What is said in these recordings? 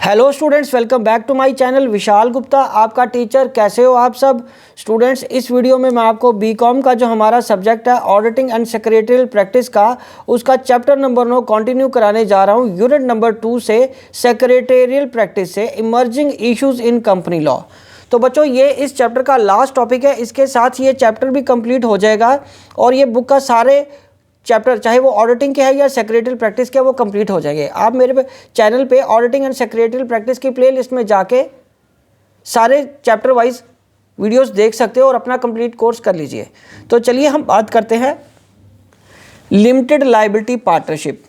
Hello students, welcome back to my channel. Vishal Gupta आपका teacher. कैसे हो आप सब स्टूडेंट्स? इस वीडियो में मैं आपको बीकॉम का जो हमारा सब्जेक्ट है ऑडिटिंग एंड सेक्रेटरियल प्रैक्टिस का, उसका चैप्टर नंबर 9 कंटिन्यू कराने जा रहा हूँ। यूनिट नंबर 2 से सेक्रेटरियल प्रैक्टिस से emerging issues in company law. तो बच्चों, ये इस चैप्टर का लास्ट टॉपिक है। इसके साथ ये चैप्टर भी कंप्लीट हो जाएगा और ये बुक का सारे चैप्टर, चाहे वो ऑडिटिंग के है या सेक्रेटरियल प्रैक्टिस के, वो कंप्लीट हो जाएंगे। आप मेरे चैनल पे ऑडिटिंग एंड सेक्रेटरियल प्रैक्टिस की प्लेलिस्ट में जाके सारे चैप्टर वाइज वीडियोस देख सकते हो और अपना कंप्लीट कोर्स कर लीजिए। तो चलिए हम बात करते हैं लिमिटेड लायबिलिटी पार्टनरशिप।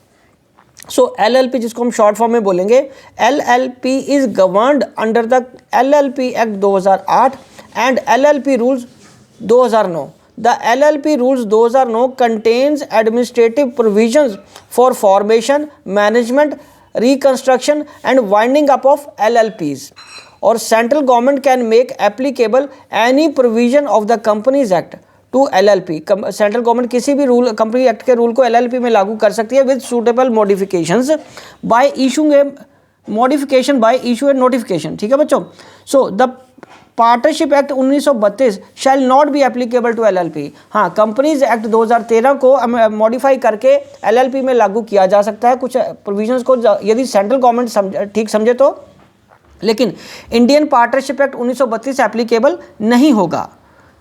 सो LLP, जिसको हम शॉर्ट फॉर्म में बोलेंगे, LLP is governed under the LLP act 2008 and LLP rules 2009। The LLP rules 2009 contains administrative provisions for formation, management, reconstruction and winding up of LLPs. और central government can make applicable any provision of the Companies Act to LLP. Central government किसी भी rule, company act के rule को LLP में लागू कर सकती है with suitable modifications by issuing a modification by issue a notification। ठीक है बच्चों? So the partnership act 1932 shall not be applicable to LLP। हाँ, कंपनीज एक्ट 2013 को मॉडिफाई करके LLP में लागू किया जा सकता है कुछ प्रोविजंस को, यदि सेंट्रल गवर्नमेंट ठीक समझे तो। लेकिन इंडियन पार्टनरशिप एक्ट 1932 एप्लीकेबल नहीं होगा।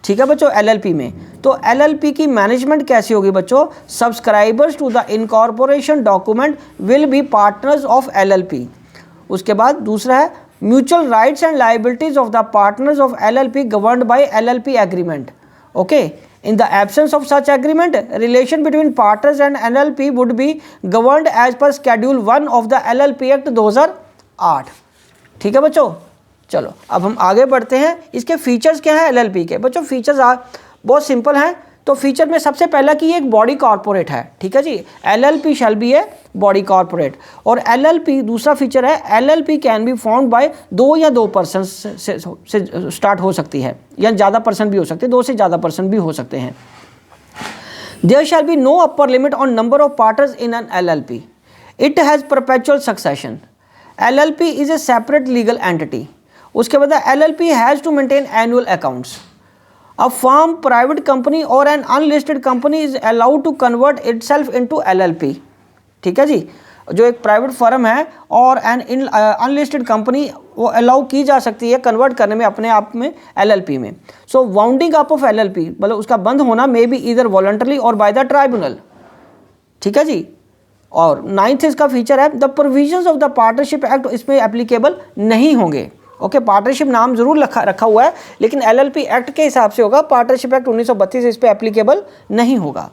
ठीक है बच्चों, LLP में। तो LLP की मैनेजमेंट कैसी होगी बच्चों? Subscribers to the incorporation document will be partners of LLP। उसके बाद दूसरा है mutual rights and liabilities of the partners of LLP governed by LLP agreement. Okay, in the absence of such agreement, relation between partners and LLP would be governed as per schedule 1 of the LLP Act 2008। ठीक है बच्चों, चलो अब हम आगे बढ़ते हैं। इसके फीचर्स क्या हैं LLP के? बच्चों फीचर्स बहुत सिंपल हैं। तो फीचर में सबसे पहला कि ये एक बॉडी कॉर्पोरेट है। ठीक है जी, LLP shall be a body corporate. और LLP दूसरा फीचर है, LLP can be formed by 2 या 2 पर्सन से स्टार्ट हो सकती है, या ज़्यादा पर्सन भी हो सकते हैं, 2 से ज़्यादा पर्सन भी हो सकते हैं। There shall be no upper limit on number of partners in an LLP। It has perpetual succession. LLP is a separate legal entity. उसके बाद LLP has to maintain annual accounts. A firm, private company or an unlisted company is allowed to convert itself into LLP। ठीक है जी, जो एक private firm है और N unlisted company, वो allow की जा सकती है कन्वर्ट करने में अपने आप में LLP में। सो वाउंडिंग अप ऑफ LLP, मतलब उसका बंद होना मे बी इधर वॉलंटरली और बाय द ट्राइब्यूनल। ठीक है जी। और 9th इसका फीचर है the provisions of the partnership act इसमें एप्लीकेबल नहीं होंगे। ओके, पार्टनरशिप नाम जरूर रखा हुआ है, लेकिन LLP एक्ट के हिसाब से होगा। पार्टनरशिप एक्ट 1932 इस पे एप्लीकेबल नहीं होगा।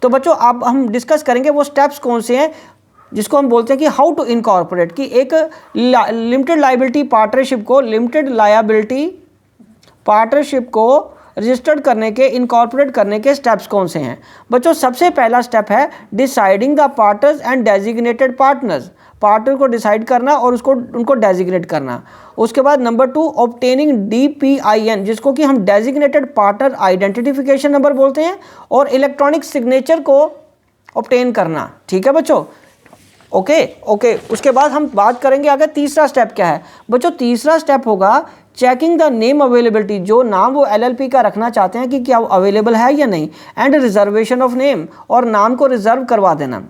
तो बच्चों अब हम डिस्कस करेंगे वो स्टेप्स कौन से हैं जिसको हम बोलते हैं कि हाउ टू इनकॉर्पोरेट, कि एक लिमिटेड लायबिलिटी पार्टनरशिप को रजिस्टर्ड करने के, इनकॉर्पोरेट करने के स्टेप्स कौन से हैं बच्चों? सबसे पहला स्टेप है deciding the partners and designated partners. Partner को डिसाइड करना और उनको डेजिग्नेट करना। उसके बाद नंबर 2 ऑब्टेनिंग DPIN, जिसको कि हम डेजिग्नेटेड पार्टनर आइडेंटिफिकेशन नंबर बोलते हैं, और इलेक्ट्रॉनिक सिग्नेचर को ऑब्टेन करना। ठीक है बच्चों, ओके। उसके बाद हम बात करेंगे आगे तीसरा स्टेप क्या है बच्चों? तीसरा स्टेप होगा चेकिंग द नेम अवेलेबिलिटी, जो नाम वो LLP का रखना चाहते हैं कि क्या वो अवेलेबल है या नहीं, एंड रिजर्वेशन ऑफ नेम, और नाम को रिजर्व करवा देना।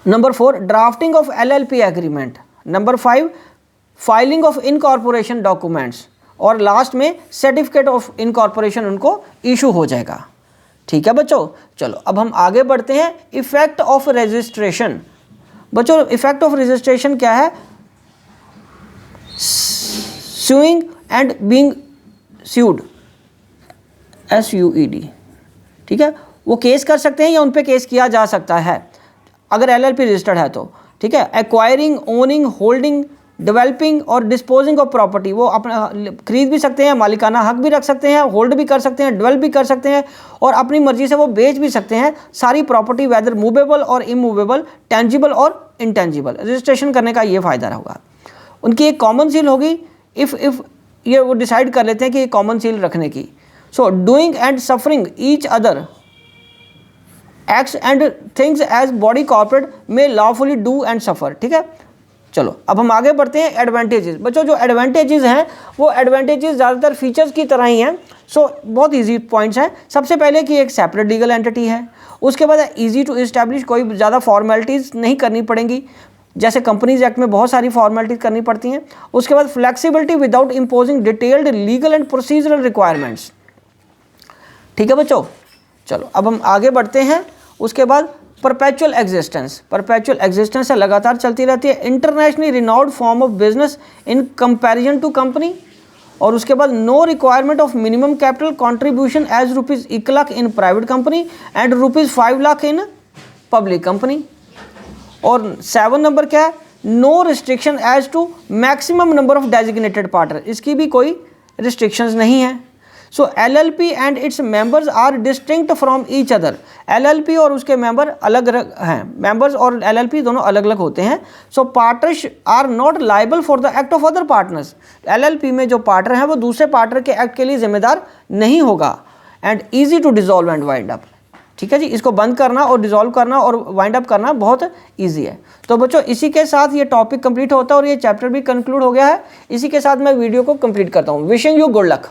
Number 4 drafting of LLP agreement. Number 5 filing of incorporation documents, और लास्ट में सर्टिफिकेट ऑफ इनकॉर्पोरेशन उनको इशू हो जाएगा। ठीक है बच्चों, चलो अब हम आगे बढ़ते हैं। Effect of registration. बच्चों इफेक्ट ऑफ रजिस्ट्रेशन क्या है? Sewing and being sued, SUED। ठीक है, वो केस कर सकते हैं या उन पे केस किया जा सकता है अगर LLP रजिस्टर्ड है तो। ठीक है, एक्वायरिंग, ओनिंग, होल्डिंग, डेवलपिंग और डिस्पोजिंग ऑफ प्रॉपर्टी, वो अपना खरीद भी सकते हैं, मालिकाना हक भी रख सकते हैं, होल्ड भी कर सकते हैं, डेवलप भी कर सकते हैं, और अपनी मर्जी से वो बेच भी सकते हैं सारी प्रॉपर्टी, वेदर मूवेबल और इमूवेबल, टेंजिबल और इंटेंजिबल। रजिस्ट्रेशन करने का ये फ़ायदा होगा। उनकी एक कॉमन सील होगी, इफ़ ये वो डिसाइड कर लेते हैं कि कॉमन सील रखने की। So doing and suffering each other acts and things as body corporate में लॉफुली डू एंड सफ़र। ठीक है, चलो अब हम आगे बढ़ते हैं एडवांटेजेस। बच्चों जो एडवांटेजेस हैं वो एडवांटेजेस ज़्यादातर फीचर्स की तरह ही हैं। सो बहुत इजी पॉइंट्स हैं। सबसे पहले कि एक सेपरेट लीगल एंटिटी है, उसके बाद इजी टू इस्टेब्लिश, कोई ज़्यादा फॉर्मेलिटीज़ नहीं करनी पड़ेंगी, जैसे कंपनीज एक्ट में बहुत सारी फॉर्मेलिटीज़ करनी पड़ती हैं। उसके बाद flexibility without imposing detailed legal and procedural requirements. ठीक है बच्चों, चलो अब हम आगे बढ़ते हैं। उसके बाद परपेचुअल एग्जिस्टेंस। परपेचुअल एग्जिस्टेंस है, लगातार चलती रहती है। Internationally renowned form of business in comparison to company. और उसके बाद no requirement of minimum capital contribution as ₹1 lakh in private company and ₹5 lakh in public company. और 7 नंबर क्या है, no restriction as to maximum number of designated partner, इसकी भी कोई restrictions नहीं है। So LLP and its members are distinct from each other. LLP और उसके मेंबर अलग अलग हैं, मेंबर्स और LLP दोनों अलग अलग होते हैं। So partners are not liable for the act of other partners. LLP में जो पार्टनर है वो दूसरे पार्टनर के एक्ट के लिए जिम्मेदार नहीं होगा। And easy to dissolve and wind up. ठीक है जी, इसको बंद करना और डिसॉल्व करना और वाइंड अप करना बहुत ईजी है। तो बच्चों इसी के साथ ये टॉपिक कंप्लीट होता है और ये चैप्टर भी कंक्लूड हो गया है। इसी के साथ मैं वीडियो को कंप्लीट करता हूँ। Wishing you good luck.